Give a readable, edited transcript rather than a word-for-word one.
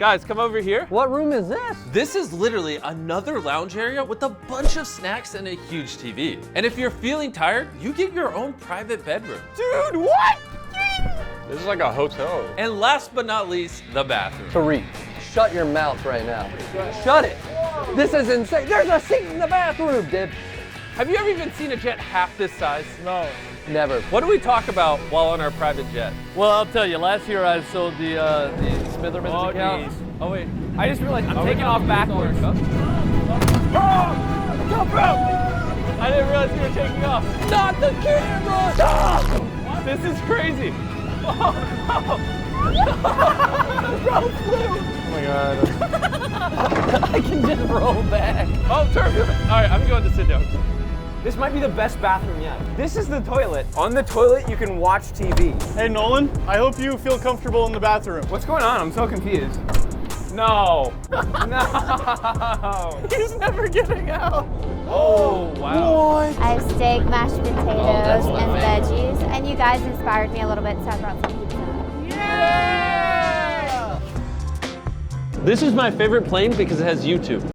Guys, come over here. What room is this? This is literally another lounge area with a bunch of snacks and a huge TV. And if you're feeling tired, you get your own private bedroom. Dude, what? This is like a hotel. And last but not least, the bathroom. Tariq, shut your mouth right now. Shut it. This is insane. There's a seat in the bathroom, dude. Have you ever even seen a jet half this size? No. Never. What do we talk about while on our private jet? Well, I'll tell you, last year I sold the Smitherman's account. geez. Oh wait. I just realized I'm taking off backwards. I didn't realize you were taking off. Not the camera! Stop! This is crazy. Bro flew! Oh my god. I can just roll back. Oh, turbulent. All right, I'm going to sit down. This might be the best bathroom yet. This is the toilet. On the toilet, you can watch TV. Hey Nolan, I hope you feel comfortable in the bathroom. What's going on? I'm so confused. No. No. He's never getting out. Oh, wow. What? I have steak, mashed potatoes, that's and lovely. veggies, and you guys inspired me a little bit, so I brought some pizza. This is my favorite plane because it has YouTube.